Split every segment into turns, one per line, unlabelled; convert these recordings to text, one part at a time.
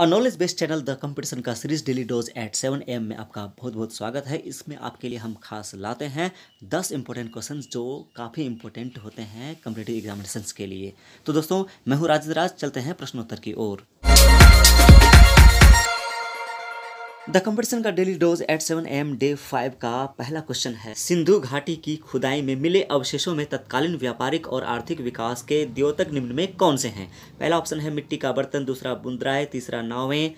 और knowledge based channel the competition का series daily dose at 7 AM में आपका बहुत बहुत स्वागत है। इसमें आपके लिए हम खास लाते हैं 10 इंपॉर्टेंट क्वेश्चंस जो काफ़ी इंपॉर्टेंट होते हैं कॉम्पिटिटिव एग्जामिनेशंस के लिए। तो दोस्तों मैं हूँ राज, चलते हैं प्रश्नोत्तर की ओर। द कंपटीशन का daily dose at 7 AM day 5 का पहला क्वेश्चन है, सिंधु घाटी की खुदाई में मिले अवशेषों में तत्कालीन व्यापारिक और आर्थिक विकास के द्योतक निम्न में कौन से हैं? पहला ऑप्शन है मिट्टी का बर्तन, दूसरा बुंदराय, तीसरा नावें,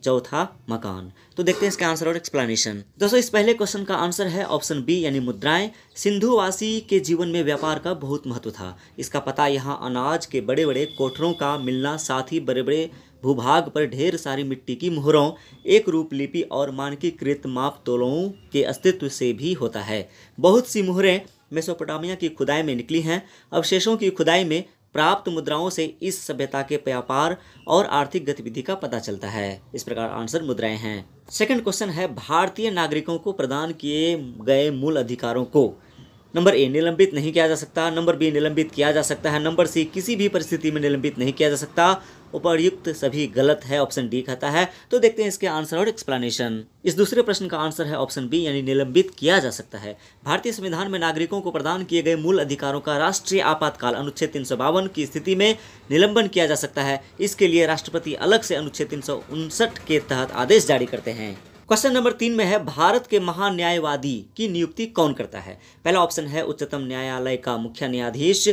चौथा मकान। तो देखते हैं इसका आंसर और एक्सप्लेनेशन। दोस्तों इस पहले क्वेश्चन का आंसर है ऑप्शन बी यानी मुद्राएं। सिंधुवासी के जीवन में व्यापार का बहुत महत्व था। इसका पता यहाँ अनाज के बड़े बड़े कोठरों का मिलना, साथ ही बड़े बड़े भूभाग पर ढेर सारी मिट्टी की मोहरों, एक रूप लिपि और मानकीकृत माप तोलों के अस्तित्व से भी होता है। बहुत सी मोहरें मेसोपोटामिया की खुदाई में निकली हैं। अवशेषों की खुदाई में प्राप्त मुद्राओं से इस सभ्यता के व्यापार और आर्थिक गतिविधि का पता चलता है। इस प्रकार आंसर मुद्राएं हैं। सेकंड क्वेश्चन है, भारतीय नागरिकों को प्रदान किए गए मूल अधिकारों को नंबर ए निलंबित नहीं किया जा सकता, नंबर बी निलंबित किया जा सकता है, नंबर सी किसी भी परिस्थिति में निलंबित नहीं किया जा सकता। उपर्युक्त सभी गलत है, ऑप्शन डी कहता है। तो देखते हैं इसके आंसर और एक्सप्लेनेशन। इस दूसरे प्रश्न का आंसर है ऑप्शन बी यानी निलंबित किया जा सकता है। भारतीय संविधान में नागरिकों को प्रदान किए गए मूल अधिकारों का राष्ट्रीय आपातकाल अनुच्छेद 352 की स्थिति में निलंबन किया जा सकता है। इसके लिए राष्ट्रपति अलग से अनुच्छेद 359 के तहत आदेश जारी करते हैं। क्वेश्चन नंबर 3 में है, भारत के महान्यायवादी की नियुक्ति कौन करता है? पहला ऑप्शन है उच्चतम न्यायालय का मुख्य न्यायाधीश,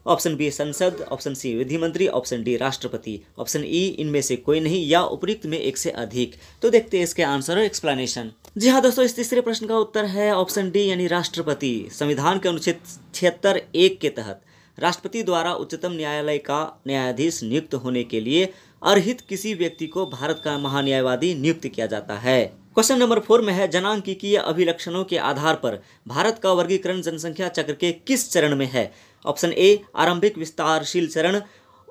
ऑप्शन बी संसद, ऑप्शन सी विधि मंत्री, ऑप्शन डी राष्ट्रपति, ऑप्शन ई इनमें से कोई नहीं या उपयुक्त में एक से अधिक। तो देखते हैं इसके आंसर और एक्सप्लेनेशन। जी हाँ दोस्तों, इस तीसरे प्रश्न का उत्तर है ऑप्शन डी यानी राष्ट्रपति। संविधान के अनुच्छेद 76(1) के तहत राष्ट्रपति द्वारा उच्चतम न्यायालय का न्यायाधीश नियुक्त होने के लिए अर्हित किसी व्यक्ति को भारत का महान्यायवादी नियुक्त किया जाता है। क्वेश्चन नंबर 4 में है, जनांकीय अभिलक्षणों के आधार पर भारत का वर्गीकरण जनसंख्या चक्र के किस चरण में है? ऑप्शन ए आरंभिक विस्तारशील चरण,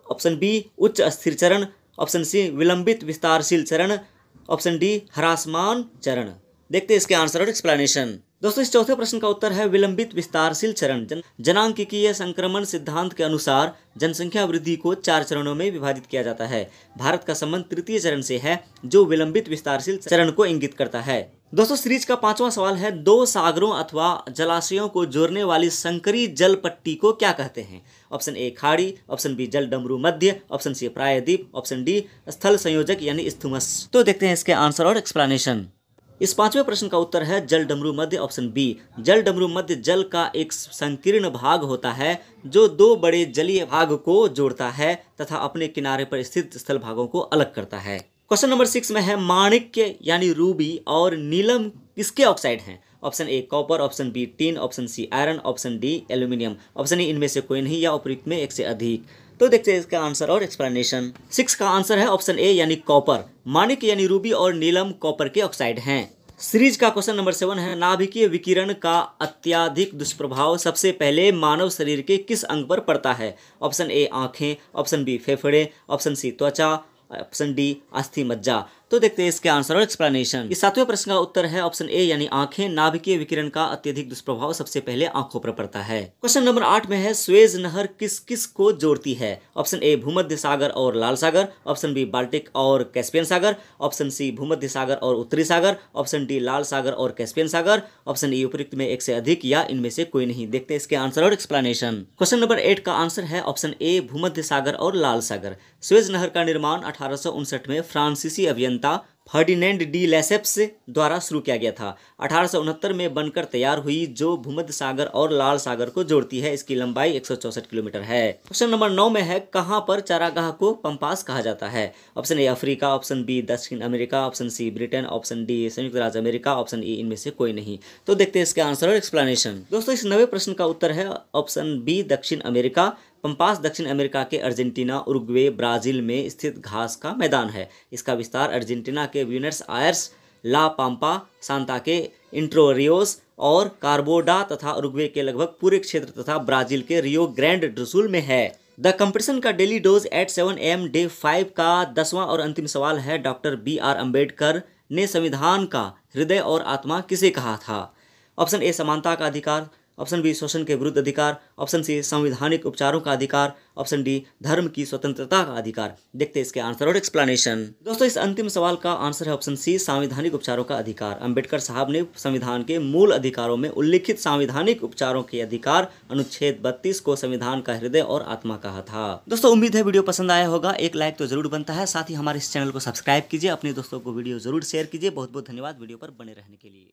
ऑप्शन बी उच्च अस्थिर चरण, ऑप्शन सी विलंबित विस्तारशील चरण, ऑप्शन डी ह्रासमान चरण। देखते हैं इसके आंसर और एक्सप्लेनेशन। दोस्तों इस चौथे प्रश्न का उत्तर है विलंबित विस्तारशील चरण। जनांकीय संक्रमण सिद्धांत के अनुसार जनसंख्या वृद्धि को 4 चरणों में विभाजित किया जाता है। भारत का संबंध तृतीय चरण से है जो विलंबित विस्तारशील चरण को इंगित करता है। दोस्तों सीरीज का 5वां सवाल है, दो सागरों अथवा जलाशयों को जोड़ने वाली संकरी जल पट्टी को क्या कहते हैं? ऑप्शन ए खाड़ी, ऑप्शन बी जल डमरू मध्य, ऑप्शन सी प्रायद्वीप, ऑप्शन डी स्थल संयोजक यानी इस्थुमस। तो देखते हैं इसके आंसर और एक्सप्लेनेशन। इस 5वें प्रश्न का उत्तर है जल डमरू मध्य, ऑप्शन बी। जल डमरू मध्य जल का एक संकीर्ण भाग होता है जो दो बड़े जलीय भाग को जोड़ता है तथा अपने किनारे पर स्थित स्थल भागों को अलग करता है। क्वेश्चन नंबर 6 में है, माणिक्य यानी रूबी और नीलम किसके ऑक्साइड हैं? Option A copper, option B tin, option C iron, option D aluminium, option E इनमें से कोई नहीं या उपयुक्त में एक से अधिक। तो देखते हैं इसका आंसर और एक्सप्लेनेशन। 6 का आंसर है ऑप्शन ए यानी कॉपर। माणिक्य यानी रूबी और नीलम कॉपर के ऑक्साइड हैं। सीरीज का क्वेश्चन नंबर 7 है, नाभिकीय विकिरण का अत्यधिक दुष्प्रभाव सबसे पहले मानव शरीर के किस अंग पर पड़ता है? ऑप्शन ए आंखें, ऑप्शन बी फेफड़े, ऑप्शन सी त्वचा, ऑप्शन डी अस्थि मज्जा। तो देखते हैं इसके आंसर और एक्सप्लेनेशन। इस 7वें प्रश्न का उत्तर है ऑप्शन ए यानी आंखें। नाभिकीय विकिरण का अत्यधिक दुष्प्रभाव सबसे पहले आंखों पर पड़ता है। क्वेश्चन नंबर 8 में है, स्वेज नहर किस किस को जोड़ती है? ऑप्शन ए भूमध्य सागर और लाल सागर, ऑप्शन बी बाल्टिक और कैस्पियन सागर, ऑप्शन सी भूमध्य सागर और उत्तरी सागर, ऑप्शन डी लाल सागर और कैस्पियन सागर, ऑप्शन ई उपयुक्त में एक से अधिक या इनमें से कोई नहीं। देखते हैं इसके आंसर और एक्सप्लेनेशन। क्वेश्चन नंबर 8 का आंसर है ऑप्शन ए भूमध्य सागर और लाल सागर। स्वेज नहर का निर्माण 1859 में फ्रांसीसी अभियंता फर्डिनेंड डी लेसेप्स द्वारा शुरू किया गया था। 1869 में बनकर तैयार हुई जो भूमध्य सागर और लाल सागर को जोड़ती है। इसकी लंबाई 164 किलोमीटर है। क्वेश्चन नंबर 9 में है, कहां पर चारागाह को पंपास कहा जाता है? Option A Africa, option B दक्षिण America, option C Britain, option D संयुक्त राज्य अमेरिका, ऑप्शन ई इनमें से कोई नहीं। तो देखते हैं इसके आंसर और एक्सप्लेनेशन। दोस्तों इस 9वें प्रश्न का उत्तर है ऑप्शन बी दक्षिण अमेरिका। पंपास दक्षिण अमेरिका के अर्जेंटीना, उरुग्वे, ब्राजील में स्थित घास का मैदान है। इसका विस्तार अर्जेंटीना के ब्यूनस आयर्स, ला पाम्पा, सांता के इंट्रोरियोस और कार्बोडा तथा उरुग्वे के लगभग पूरे क्षेत्र तथा ब्राजील के रियो ग्रैंड डू सुल में है। द कंपटीशन का daily dose at 7 AM day 5 का 10वां और अंतिम सवाल है, डॉक्टर BR अम्बेडकर ने संविधान का हृदय और आत्मा किसे कहा था? ऑप्शन ए समानता का अधिकार, ऑप्शन बी शोषण के विरुद्ध अधिकार, ऑप्शन सी संवैधानिक उपचारों का अधिकार, ऑप्शन डी धर्म की स्वतंत्रता का अधिकार। देखते हैं इसके आंसर और एक्सप्लेनेशन। दोस्तों इस अंतिम सवाल का आंसर है ऑप्शन सी संवैधानिक उपचारों का अधिकार। अंबेडकर साहब ने संविधान के मूल अधिकारों में उल्लिखित संवैधानिक उपचारों के अधिकार अनुच्छेद 32 को संविधान का हृदय और आत्मा कहा था। दोस्तों उम्मीद है वीडियो पसंद आया होगा, एक लाइक तो जरूर बनता है, साथ ही हमारे इस चैनल को सब्सक्राइब कीजिए, अपने दोस्तों को वीडियो जरूर शेयर कीजिए। बहुत बहुत धन्यवाद वीडियो पर बने रहने के लिए।